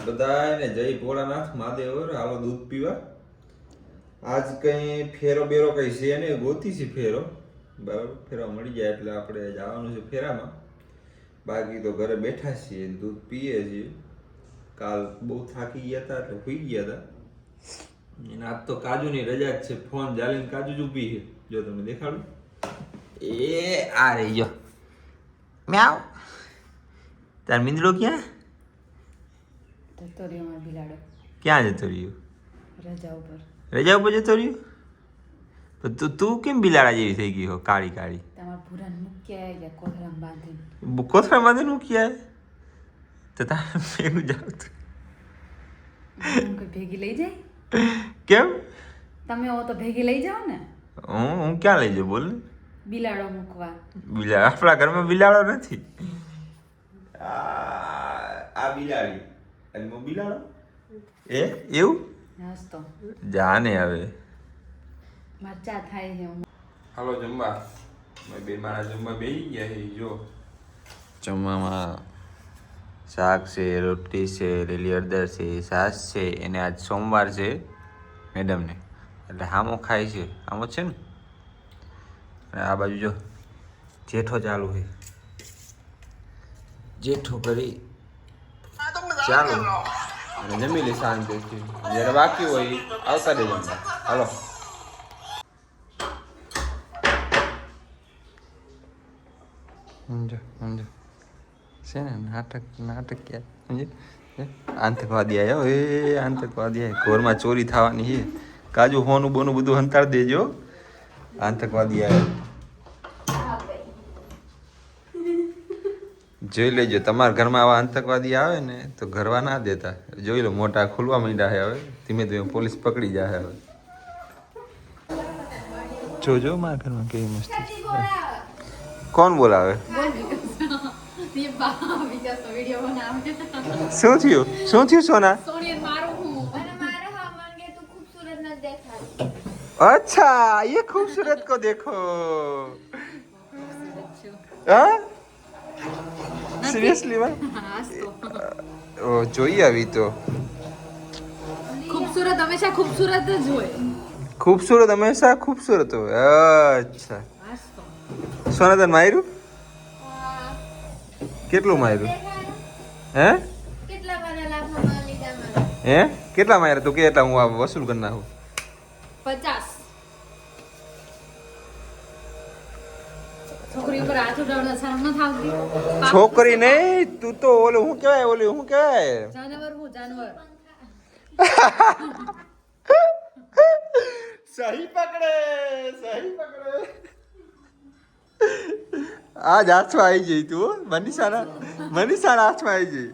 બધાને જય ભોળાનાથ મહાદેવ. હાલો દૂધ પીવા. આજ કઈ ફેરો બેરો કઈ છે ને ગોતી છે ફેરો. બરાબર, ફેરો મળી જાય એટલે આપણે જવાનું છે ફેરામાં. બાકી તો ઘરે બેઠા છીએ, દૂધ પીએ છીએ. કાલ બહુ થાકી ગયા હતા એટલે સુઈ ગયા હતા. અને આજ તો કાજુની રજા જ છે. ફોન જાલીને કાજુ જ ઊભી છે. જો તમે દેખાડું એ આ રહી ગયો મ્યાવ. તાર મીંદડો ક્યાં જતો રહ્યો મારો બિલાડો? ક્યાં જતો રહ્યો? રજા ઉપર. રજા ઉપર જતો રહ્યો? પણ તું કેમ બિલાડા જેવી થઈ ગઈ હો, કાળી કાળી? તમારા ભૂરાને મૂક્યા ગયા કોથળામાં બાંધીને. કોથળા બાંધીને મૂક્યા તો તારે ભેગું જાવ તું. કોઈ ભેગી લઈ જાય? કેમ? તમે હો તો ભેગી લઈ જાઓ ને. હું ક્યાં લઈ જાઉં બોલ ને? બિલાડો મૂકવા. બિલાડો આપણા ઘરમાં બિલાડો નથી. આ બિલાડી અને હું બિલાડો એ એવું હસતો જાને હવે મરચા થાય છે. હાલો જમવા. બે મારા જમવા બેસી ગયા છે. જો જમવામાં શાક છે, રોટલી છે, લીલી હળદર છે, છાશ છે. એને આજ સોમવાર છે મેડમને, એટલે હામો ખાય છે. હામો છે ને. અને આ બાજુ જો જેઠો ચાલુ છે. જેઠો કરી ચાલો અને જમી લે શાંતિથી. જ્યારે બાકી હોય આવતા દે જમવા. હાલો સમજો સમજો છે ને નાટક ક્યાં સમજે. આતંકવાદી આવ્યો એ આતંકવાદી આવ્યા. ઘરમાં ચોરી થવાની છે. કાજુ હોનું બોનું બધું હંતાડી દેજો. આતંકવાદી આવ્યો જોઈ લેજો. તમારા ઘરમાં આવા આતંકવાદી આવે ને તો ઘરવા ના દેતા. જોઈ લો મોટા ખુલવા માંડ્યા છે હવે. ધીમે ધીમે પોલીસ પકડી જાય હવે. જોજો મારા ઘરમાં કેવી મસ્તી. કોણ બોલાવે? શું થયું? શું થયું સોના? अच्छा ये खूबसूरत को देखो. हाँ સિરિયસલી ભાઈ જોઈએ આવી તો. ખૂબસૂરત હંમેશા ખૂબસૂરત જ હોય. ખૂબસૂરત હંમેશા ખૂબસૂરત હોય. અચ્છા સોના તને માર્યું? કેટલું માર્યું? હે હે કેટલા માર્યા તું? કેટલા હું આ વસૂલ કરી નાખું? 50. છોકરી ઉપર હાથ ઉડાવડા શરમ ન થાવતી? છોકરી નહીં, તું તો ઓલું શું કહેવાય, ઓલું શું કહેવાય, જાનવર. હું જાનવર. સહી પકડે, સહી પકડે. આજ હાથમાં આવી જઈ તું. મનીષાના હાથમાં આવી જઈ.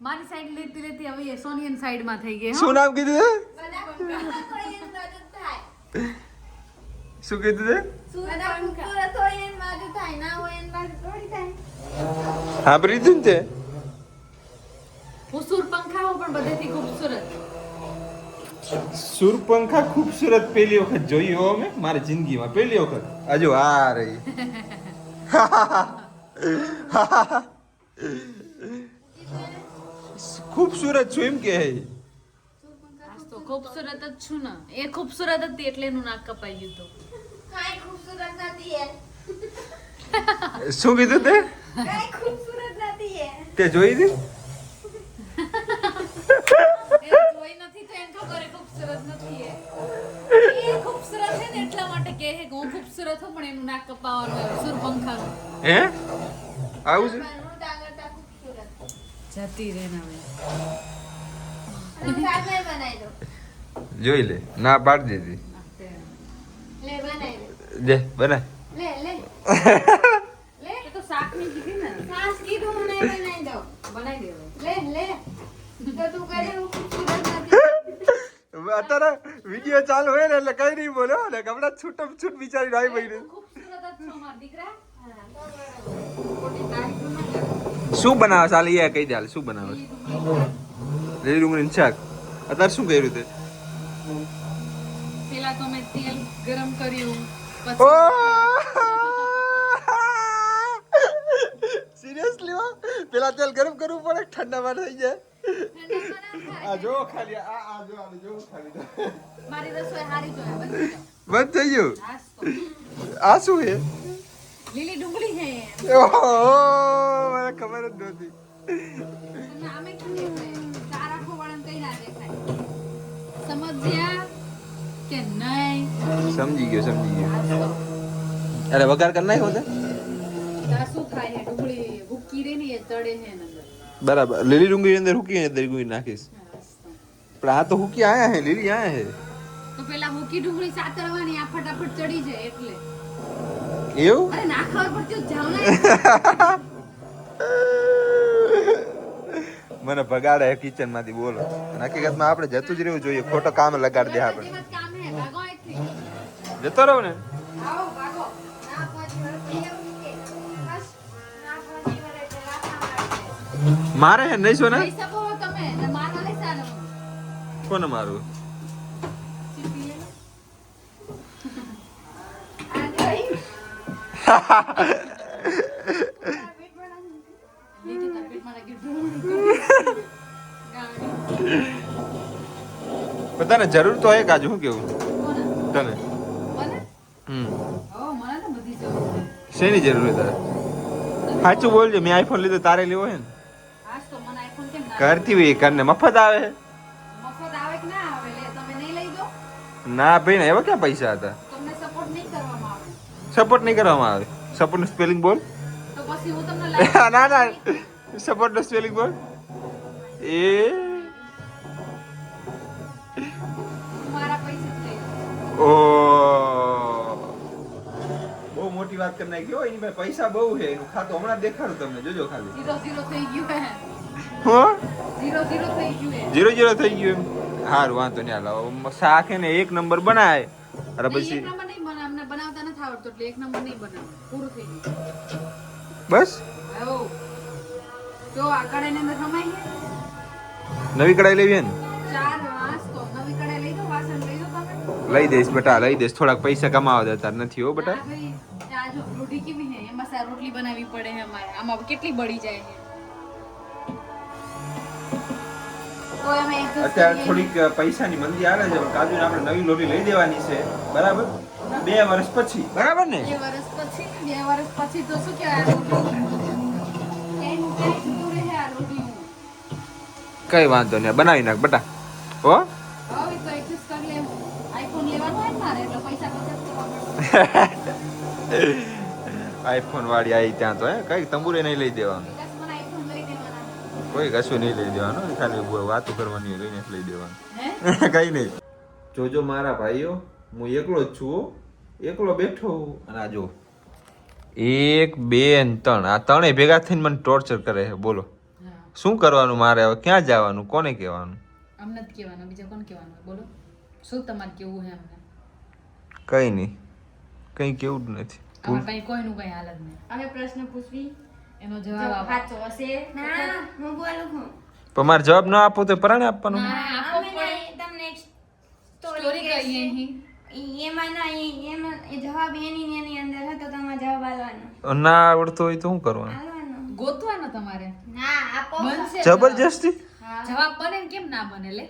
મારી સાઈડ લેતી લેતી હવે એ સોનિયન સાઈડ માં થઈ ગઈ. શું નામ કીધું છે? શું કીધું છે? હા પ્રીતું તે હું સુરપંખા હું પણ બધેથી ખૂબસૂરત. સુરપંખા ખૂબસૂરત પહેલી વખત જોઈ હો મેં મારી જિંદગીમાં. પહેલી વખત. હજુ આ રહી. ખૂબસૂરત છું એમ કે? તો ખૂબસૂરત જ છું ને. એ ખૂબસૂરત હતી એટલે એનું નાક કપાઈ ગયું હતું. કાઈ ખૂબસૂરત નથી એ. શું કીધું તે? કાઈ ખૂબસૂરત નથી એ. તે જોઈ હતી? એ જોઈ નથી તો એમ ખબર એ ખૂબસૂરત નથી એ. એ ખૂબસૂરત છે ને એટલા માટે કહે છે કે હું ખૂબસૂરત છું પણ એનું નાક કપાવવાનું હોય સુરપંખાનું. હે આવું છે? હું ડાંગરતા ખૂબસૂરત. જતી રે ના હવે. સામે બનાવી દો. જોઈ લે. ના પાડી દીધી. લે બનાવી દે. દે બના. લે લે. લે એ તો શાક ની કીધી ને. સાસ કીધું હું નહીં બનાવી દઉં. બનાવી દેવો. લે લે. તો તું કહે હું ખૂબસૂરત નથી. અત્યારે વિડીયો ચાલુ હોય ને એટલે કઈ નહીં બોલો ને. હમણાં છૂટમ છૂટ વિચારી આવી પડી. ખૂબસૂરત જ છો મારા દીકરા. શું બનાવે ચાલી એ કહી દે હાલ. શું બનાવે? લીલી ડુંગળીનું શાક. અત્યારે શું કર્યું તે? પેલા તો મેં તેલ ગરમ કર્યું ઓ પછી સિરિયસલી પેલા તેલ ગરમ કરવું પડે ઠંડા માં થઈ જાય ઠંડામાં ના થાય. આ જો ખાલી આ જો ખાલી મારી રસોઈ હારી જોઈએ બધી. બંધ થઈ ગયું હાસ તો. આ શું હે લીલી ડુંગળી હે ઓહો મને ખબર જ નહોતી અને આમે કેવી હોય તારા ખોવાળાને કઈ ના દેખાય સમજ્યા કે નહીં સમજી ગયો હાસ તો. અરે વઘાર કરી નાખ્યો છે તાર શું થાય હે ડુંગળી ભૂકી રે ને એ તળે હે ને અંદર. બરાબર લીલી ડુંગળી અંદર હુકી અંદર ડુંગળી નાખીશ હાસ તો. પણ આ તો હુકી આયા હે લીલી આયા હે તો પેલા મૂકી ડુંગળી સાતરવાની આ ફટાફટ ચડી જાય એટલે એવું અરે ના ખબર પડતી હોય, જાવ ને મને ભગાડે કિચન માંથી બોલો હકીકતમાં આપણે જતું જ રહેવું જોઈએ ખોટો કામ લગાડ દે આપણે બધી વાત કામ હે ભાગો અહીંથી. જતો રહો ને આવો ભાગો ના પહોંચી વળે એવું કે બસ ના પહોંચી વળે એટલે લાફા મારશે. મારે હે નહીં સોના લઈ શકો હો તમે ને મારવા લઈ ચાલો કોને મારું ચીપી લે. આ જોઈ લીધી તાર પેટમાં લાગી ડુંગળી. ગાડી. બધાને જરૂર તો હે કાજુ શું કેવું કોને? તને મને? હમ ઓ, મને તો બધી જરૂર છે. શેની જરૂર હે તારે સાચું બોલજો મેં આઈફોન લીધો તારે લેવો હે ને હાસ તો મને આઈફોન કેમ ના ઘરથી બી કરને મફત આવે હે મફત આવે કે ના આવે લે તમે નહીં લઈ દો ના ભાઈ ને એવા ક્યાં પૈસા હતા તમને સપોર્ટ નહીં કરવામાં આવે સપોર્ટ નહીં કરવામાં આવે સપોર્ટ નું સ્પેલિંગ બોલ તો પછી હું તમને લઈ ના ના સપોર્ટ નું સ્પેલિંગ બોલ એ મારા પૈસે જ લઈ દો. ઓ બહુ મોટી વાત કરી નાખી હો એની પાસે પૈસા બહુ છે એનું ખાતું હમણાં જ દેખાડું તમને જોજો ખાલી 0-0 થઈ ગયું હે હો 0-0 થઈ ગયું હે 0-0 થઈ ગયું એમ હારું વાંધો નહીં હાલો શાક હે ને 1 નંબર બનાય અરે નહીં, પછી એક નંબર નહીં બનાવ અમને બનાવતા નથી આવડતું એટલે એક નંબર નહીં બનાવ પૂરું થઈ ગયું બસ આવો જો આ કડાઈની અંદર સમાઈ છે નવી કડાઈ લેવી હે ને 4 વાસ તો નવી કડાઈ લઈ દો વાસણ લઈ દો તમે લઈ દઈશ બેટા લઈ દઈશ થોડાક પૈસા કમાવા દેતા નથી હો બેટા હા ભાઈ આ જો રોટી કેવી છે એમાં સાર રોટલી બનાવવી પડે છે અમારે આમાં કેટલી બળી જાય છે તો અમે એક જ અત્યારે કરીએ. થોડીક પૈસાની મંદી આવે છે કાજુ આપણે નવી લોરી લઈ દેવાની છે બરાબર 2 વર્ષ પછી બરાબર ને 2 વર્ષ પછી 2 વર્ષ પછી તો શું કહેવાય આ રોટલી એનું કઈ જતું રહે આ રોટલી કઈ વાંધો નહીં બનાવી નાખ બેટા હો હવે તો એડજસ્ટ કરી લેવું આઈફોન લેવાનો હોય ને મારે એટલે પૈસા બચત કરવા પડશે આઈફોન વાળી આવી ત્યાં તો હે કઈ તંબુરે નહીં લઈ દેવાનું બસ મને આઈફોન લઈ દેવાના કોઈ કશું નહીં લઈ દેવાનું ખાલી વાતો કરવાની હોય, લઈને જ લઈ દેવાનું હે કઈ નહીં જોજો મારા ભાઈઓ હું એકલો જ છું હો. એકલો બેઠો હું. અને આ જો 1 2 અને 3 આ ત્રણેય ભેગા થઈને મને ટોર્ચર કરે છે બોલો હા શું કરવાનું મારે હવે ક્યાં જવાનું કોને કહેવાનું અમને જ કહેવાનું બીજા કોણ કહેવાનું બોલો શું તમારે કેવું છે અમને કઈ નહીં કઈ કેવું જ નથી અમારા પાસે કોઈનું કઈ હાલત નહીં હવે પ્રશ્ન પૂછવી એનો જો જવાબ આપો સાચો હશે ના હું બોલું છું પણ મારે જવાબ ના આપો તો પરાણે આપવાનો ના, આપો અમે પણ. તમને એક સ્ટોરી સ્ટોરી કહીએ કહીએ અહીં એમાં ના એમાં એ જવાબ એની ને એની અંદર હતો તમારે જવાબ આલવાનો ના આવડતો હોય તો શું કરવાનું આલવાનો ગોતવાનો તમારે ના આપો બનશે જબરજસ્તી જવાબ બને ને કેમ ના બને લે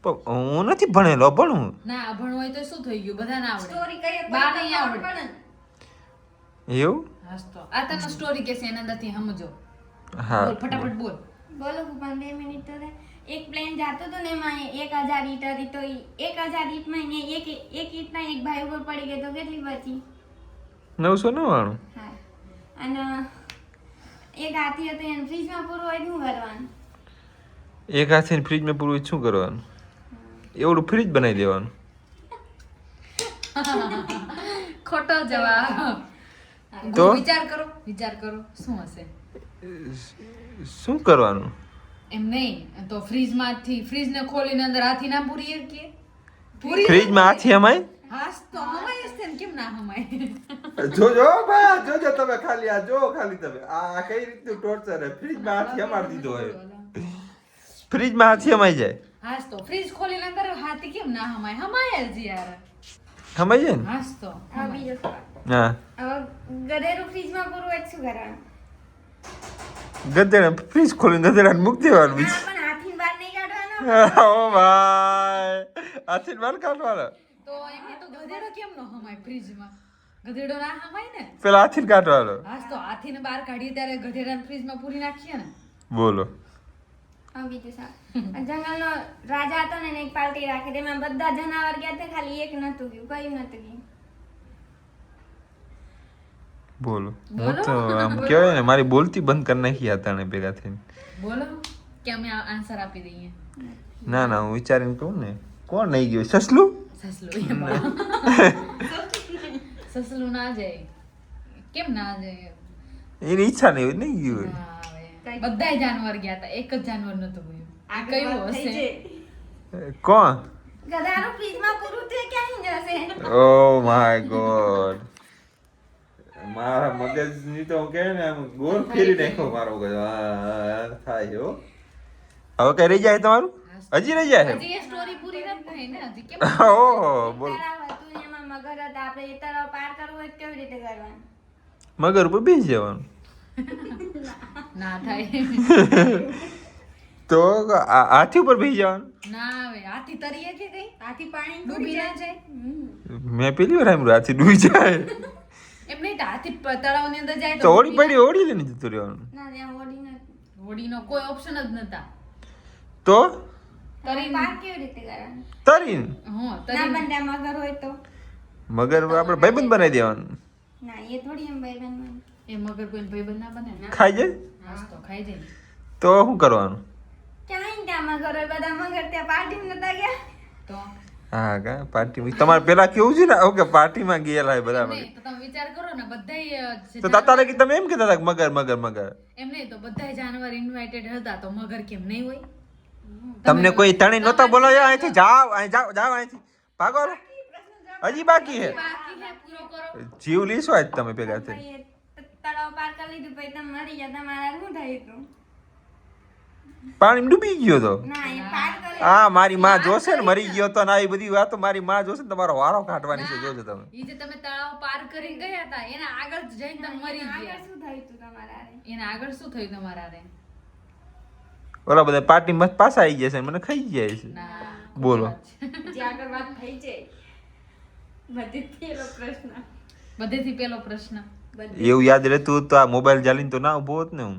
પણ હું નથી ભણેલો ભણું ના અભણ હોય તો શું થઈ ગયું બધા ના આવડે સ્ટોરી કહીએ તો બા નહીં ખબર આવડે. પડે ને. એવું હાસ તો આ તને સ્ટોરી કે છે એના અંદરથી સમજો હા બોલ ફટાફટ બોલ બોલો પણ 2 મિનિટ તો રહે. એક પ્લેન જાતો હતો ને એમાં 1000 ઈંટ હતી તો 1000 ઈંટમાં ને એક ઈંટના એક ભાઈ ઉપર પડી ગઈ તો કેટલી બચી 999 હા અને એક હાથી હતો એને ફ્રીજમાં પૂરું હોય તો શું કરવાનું એક હાથે ફ્રીજમાં પૂરું હોય તો શું કરવાનું એવડું ફ્રીજ બનાવી દેવાનું ખોટો જવાબ તો? વિચાર કરો શું હશે શું કરવાનું એમ નહીં તો ફ્રીજને ખોલીને અંદર હાથી ના પૂરી શકીએ ફ્રીજમાં હાથી અમાય હાસ તો હમાય હશે ને કેમ ના હમાય જોજો બા જોજો તમે ખાલી આ જો ખાલી તમે આ કઈ રીતનું ટોર્ચર હે ફ્રીજમાં હાથી અમારી દીધો હોય ફ્રીજમાં હાથી અમાઈ જાય હાસ તો ફ્રીજ ખોલીને અંદર હાથી કેમ ના હમાય હમાય જ યાર સમાઈ જાય ને હાસ તો હવે બીજો સવાલ. હા હવે ગધેડું ફ્રીજમાં પૂરું હોય તો શું કરવાનું ગધેડા ફ્રીજ ખોલીને ગધેડાને મૂકી દેવાનું ના, બીજું. પણ હાથીને બહાર નહીં કાઢવાનો. ઓ ભાઈ આથી બાર કાઢવાનો તો એમને તો ગધેડો કેમ ન હમાય ફ્રીજમાં? ગધેડો ના હમાય ને. પેલા હાથી કાઢવાનો. હાસ તો હાથીને બહાર કાઢીએ ત્યારે ગધેડાને ફ્રીજમાં પૂરી નાખીએ ને. બોલો હવે બીજું સારું. જંગલનો રાજા હતો ને એને એક પાર્ટી રાખી તેમાં બધા જનાવર ગયા હતા, ખાલી એક નતું ગયું, કયું નતું ગયું. બોલો બોલો. હું તો આમ કહેવાય ને મારી બોલતી બંધ કરી નાખી હતા ને ભેગા થઈને. બોલો કે અમે આન્સર આપી દઈએ. ના ના હું વિચારીને કહું ને કોણ નહીં ગયું સસલું સસલું એમાં. સસલું ના જાય. કેમ ના જાય? એની ઈચ્છા નહીં હોય નહીં ગયું હોય. ના આવે. બધાય જાનવર ગયા હતા, એક જ જાનવર નતું ગયું. આ કયું હશે? કોણ ગધાનું ફ્રીજમાં પૂરું થયું ક્યાં જશે? ઓ માય ગોડ મારા મગજની તો કે ને આમ ગોળ ફેરી નાખ્યો મારો મગજ થાય હો. હવે કઈ રહી જાય તમારું? હજી રહી જાય હજી એ સ્ટોરી પૂરી નથી થઈ ને હજી કેમ? ઓહો બોલ તળાવ હતું ને એમાં મગર હતા, આપણે એ તળાવ પાર કરવું હોય તો કેવી રીતે કરવાનું? મગર ઉપર બેસી જવાનું. ના થાય. તો હાથી ઉપર બેસી જવાનું. ના આવે. હાથી તરીએ કે કઈ? હાથી પાણી ડૂબી ના જાય? મેં પેલી વાર સાંભળ્યું હાથી ડૂબી જાય એમ નહીં તો હાથી તળાવની અંદર જાય તો ઓડી પડી ઓડી લઈને જતું રહેવાનું. ના ત્યાં ઓડી નથી. હોડીનો કોઈ ઓપ્શન જ નતા. તો તરીને પાર કેવી રીતે કરવાનું? તરીને હા ના તરીને પણ ત્યાં મગર હોય તો? મગર આપણે ભાઈબંધ બનાવી દેવાનું. ના, એ થોડી એમ ભાઈબંધ બને. એ મગર કોઈ ભાઈબંધ ના બને ને. ખાઈ જાય હાસ તો ખાઈ જાય. તો શું કરવાનું? ક્યાંય ત્યાં મગર હોય, બધા મગર ત્યાં પાર્ટીમાં નતા ગયા. તો હા કા પાર્ટી તમારે પેલા કેવું છે ને ઓકે પાર્ટીમાં ગયેલા હોય બધા નહીં તો તમે વિચાર કરો ને બધાય તો તાતારે કે તમે એમ કહેતા હતા કે મગર મગર મગર એમ નહીં તો બધાય જાનવર ઇન્વાઇટેડ હતા તો મગર કેમ નહીં હોય? તમને કોઈ તણી નહોતા બોલાવ્યા અહીંથી જાઓ અહીં જાઓ જાઓ અહીંથી ભાગો હાલો. હજી બાકી છે બાકી હે પૂરો કરો. જીવ લીસો આજ તમે ભેગા થઈ પછી એ તળાવ પાર કરી લીધું, પછી તમે મરી ગયા, તમારા શું થયું હતું? પાણી ડૂબી ગયો તો ના, એ પાર કરી હા મારી માં જોશે ને મરી ગયો તો ને આવી બધી વાતો મારી માં જોશે ને તમારો વારો કાઢવાની છે જોજો તમે. ઈ જે તમે તળાવ પાર કરી ગયા હતા એના આગળ જ જઈને તમે મરી આગળ ગયા. શું થયું હતું તમારા હારે? એના આગળ શું થયું તમારા હારે? ઓલા બધા પાર્ટી માં પાછા આવી જશે મને ખાઈ જાય છે. ના બોલો. જે આગળ વાત થઈ જાય બધેથી એનો પ્રશ્ન. બધેથી પેલો પ્રશ્ન એવું યાદ રહેતું તો આ મોબાઈલ ચાલીને તો ના ઉભો હોત ને હું.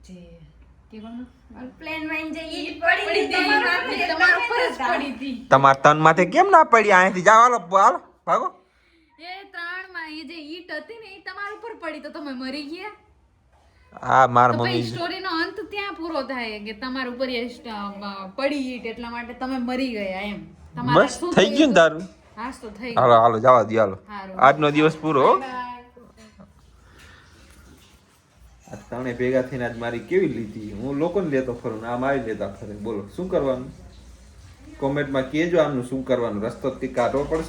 જે કે કોણ પ્લેન માં જઈ ઈટ પડી પડી હતી, હતી, તમારા તમારા માથે ઉપર જ હતા. પડી હતી. તમારા તન માથે કેમ ના પડી અહીંથી જાઓ હાલો હાલો ભાગો. એ ત્રણમાં એ જે ઈટ હતી ને એ તમારા ઉપર પડી તો તમે મરી ગયા. આ મારા તો પછી મમ્મી સ્ટોરીનો અંત ત્યાં પૂરો થાય કે તમારા ઉપર એ પડી ઈટ એટલા માટે તમે મરી ગયા એમ. તમારા બસ શું થઈ ગયું ને તારું. હાસ તો થઈ હાલો હાલો જવા દો હાલો હારું. આજનો દિવસ પૂરો હો. Bye. આ તણે ભેગા થઈને આજ મારી કેવી લીધી હું લોકોને લેતો ફરું ને આ મારી લેતા ફરે બોલો શું કરવાનું કોમેન્ટમાં કહેજો આમનું શું કરવાનું રસ્તો કાઢવો પડશે.